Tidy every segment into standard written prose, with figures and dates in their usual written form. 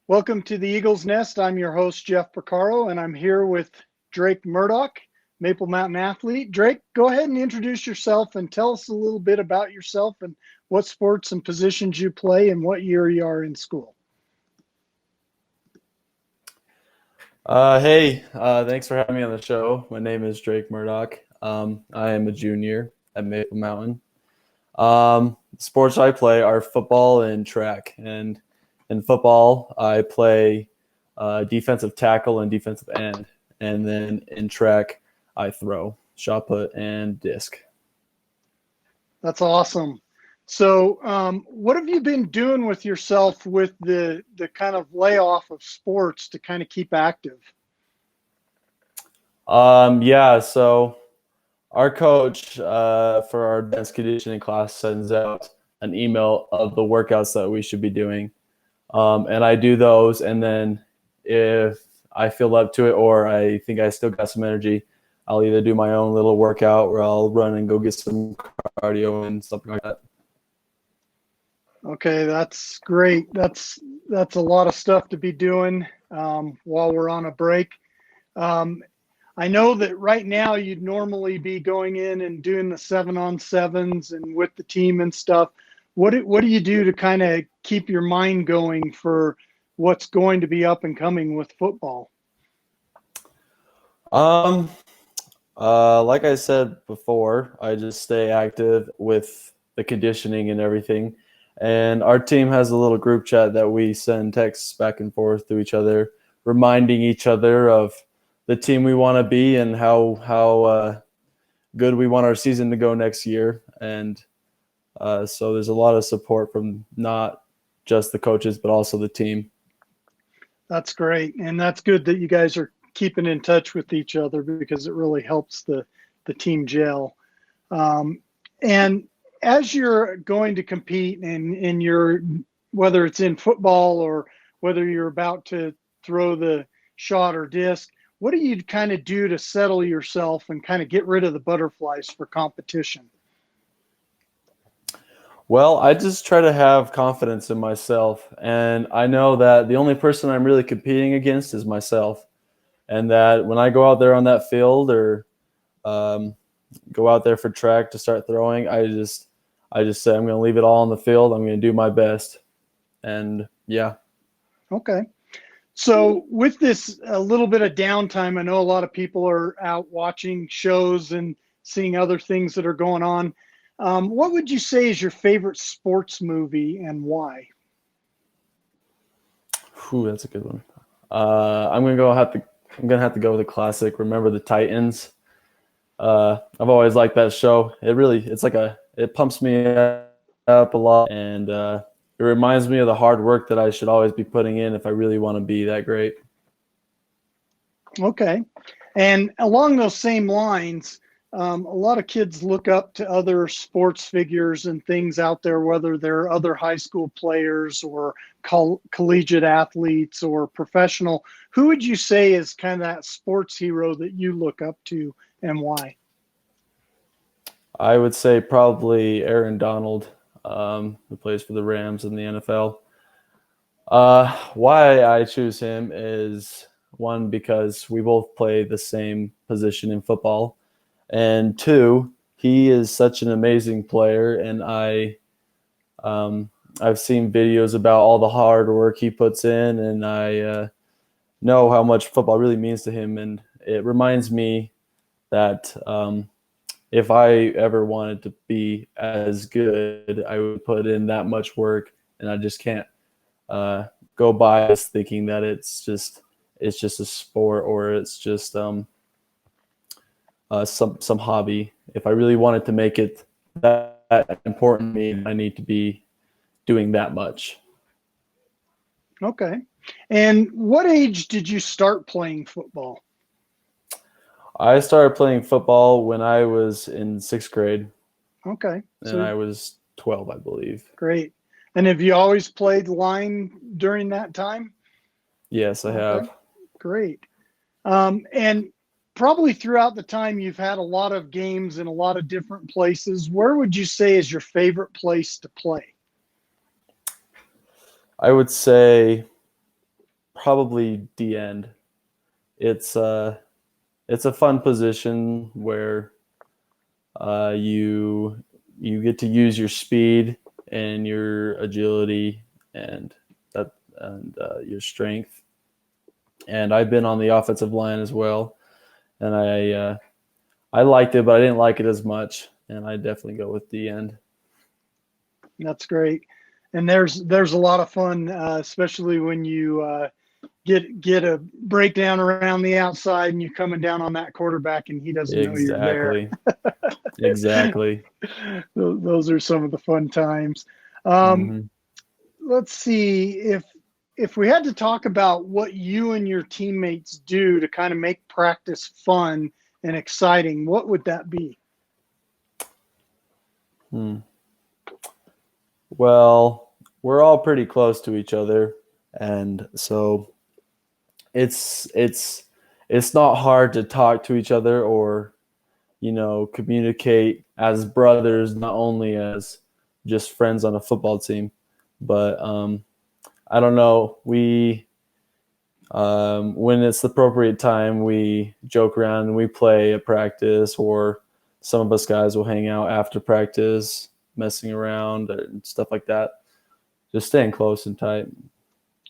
Welcome to the Eagles Nest. I'm your host, Jeff Porcaro, and I'm here with Drake Murdoch, Maple Mountain athlete. Drake, go ahead and introduce yourself and tell us a little bit about yourself and what sports and positions you play and what year you are in school. Thanks for having me on the show. My name is Drake Murdoch. I am a junior at Maple Mountain. Sports I play are football and track. And in football, I play defensive tackle and defensive end. And then in track, I throw shot put and disc. That's awesome. So, what have you been doing with yourself with the kind of layoff of sports to kind of keep active? So our coach for our advanced conditioning class sends out an email of the workouts that we should be doing. And I do those. And then if I feel up to it or I think I still got some energy, I'll either do my own little workout or I'll run and go get some cardio and something like that. Okay, that's great. That's a lot of stuff to be doing while we're on a break. I know that right now you'd normally be going in and doing the 7-on-7s and with the team and stuff. What do you do to kind of keep your mind going for what's going to be up and coming with football? Like I said before, I just stay active with the conditioning and everything. And our team has a little group chat that we send texts back and forth to each other, reminding each other of the team we want to be and how good we want our season to go next year. And so there's a lot of support from not just the coaches, but also the team. That's great. And that's good that you guys are keeping in touch with each other because it really helps the team gel. And as you're going to compete in your, whether it's in football or whether you're about to throw the shot or disc, what do you kind of do to settle yourself and kind of get rid of the butterflies for competition? Well, I just try to have confidence in myself. And I know that the only person I'm really competing against is myself. And that when I go out there on that field or go out there for track to start throwing, I just say I'm going to leave it all on the field. I'm going to do my best. And yeah. Okay. So with this a little bit of downtime, I know a lot of people are out watching shows and seeing other things that are going on. What would you say is your favorite sports movie and why? Ooh, that's a good one. I'm gonna have to go with a classic. Remember the Titans. I've always liked that show. It pumps me up a lot, and it reminds me of the hard work that I should always be putting in if I really want to be that great. Okay. And along those same lines, a lot of kids look up to other sports figures and things out there, whether they're other high school players or collegiate athletes or professional. Who would you say is kind of that sports hero that you look up to and why? I would say probably Aaron Donald, who plays for the Rams in the NFL. Why I choose him is one, because we both play the same position in football. And two, he is such an amazing player, and I've seen videos about all the hard work he puts in, and I know how much football really means to him. And it reminds me that if I ever wanted to be as good, I would put in that much work, and I just can't go by us thinking that it's just a sport or it's just some hobby. If I really wanted to make it that important to me, I need to be doing that much. Okay. And what age did you start playing football? I started playing football when I was in 6th grade. Okay. And I was 12, I believe. Great. And have you always played line during that time? Yes, I have. Great. And probably throughout the time you've had a lot of games in a lot of different places. Where would you say is your favorite place to play? I would say probably D end. It's a fun position where you get to use your speed and your agility and your strength. And I've been on the offensive line as well, and I liked it, but I didn't like it as much, and I definitely go with D end. That's great. And there's a lot of fun, especially when you get a breakdown around the outside and you're coming down on that quarterback and he doesn't know you're there. Exactly. Those are some of the fun times. Let's see, if we had to talk about what you and your teammates do to kind of make practice fun and exciting, what would that be? Well, we're all pretty close to each other, and so it's not hard to talk to each other or, communicate as brothers, not only as just friends on a football team. But I don't know, we when it's the appropriate time, we joke around and we play at practice, or some of us guys will hang out after practice, messing around and stuff like that. Just staying close and tight.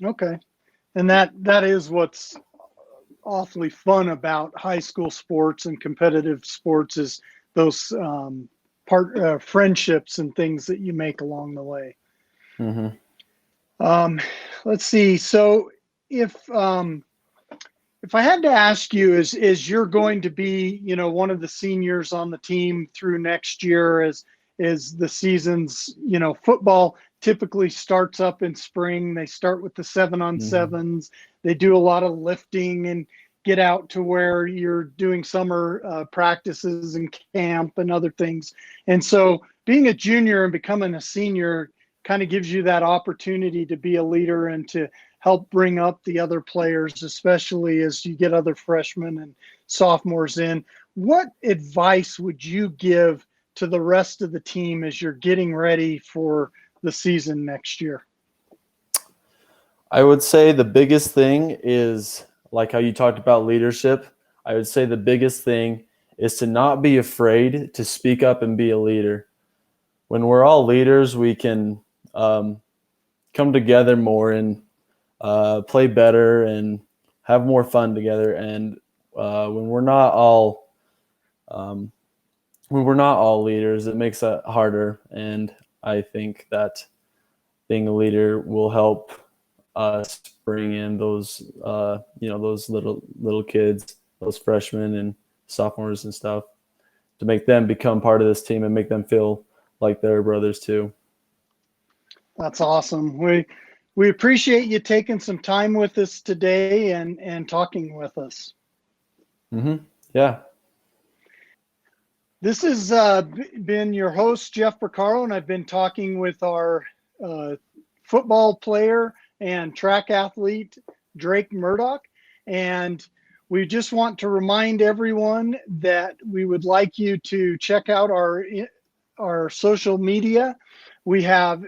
Okay. And that is what's awfully fun about high school sports and competitive sports, is those friendships and things that you make along the way. Let's see. So if I had to ask you, is you're going to be, one of the seniors on the team through next year, as the season's, football typically starts up in spring. They start with the 7-on-7s. They do a lot of lifting and get out to where you're doing summer practices and camp and other things. And so being a junior and becoming a senior kind of gives you that opportunity to be a leader and to help bring up the other players, especially as you get other freshmen and sophomores in. What advice would you give to the rest of the team as you're getting ready for the season next year? I would say the biggest thing is, like how you talked about leadership, I would say the biggest thing is to not be afraid to speak up and be a leader. When we're all leaders, we can come together more and play better and have more fun together. And when we're not all leaders, it makes it harder. And I think that being a leader will help us bring in those those little kids, those freshmen and sophomores and stuff, to make them become part of this team and make them feel like they're brothers too. That's awesome. We appreciate you taking some time with us today and talking with us. Yeah. This has been your host, Jeff Porcaro, and I've been talking with our football player and track athlete, Drake Murdoch. And we just want to remind everyone that we would like you to check out our social media. We have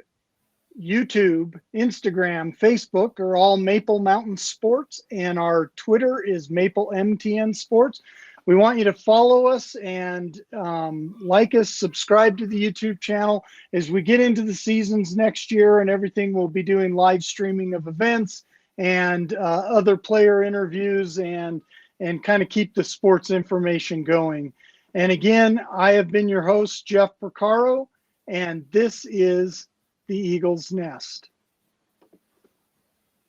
YouTube, Instagram, Facebook are all Maple Mountain Sports, and our Twitter is Maple MTN Sports. We want you to follow us and like us, subscribe to the YouTube channel. As we get into the seasons next year and everything, we'll be doing live streaming of events and other player interviews and kind of keep the sports information going. And again, I have been your host, Jeff Porcaro, and this is the Eagle's Nest.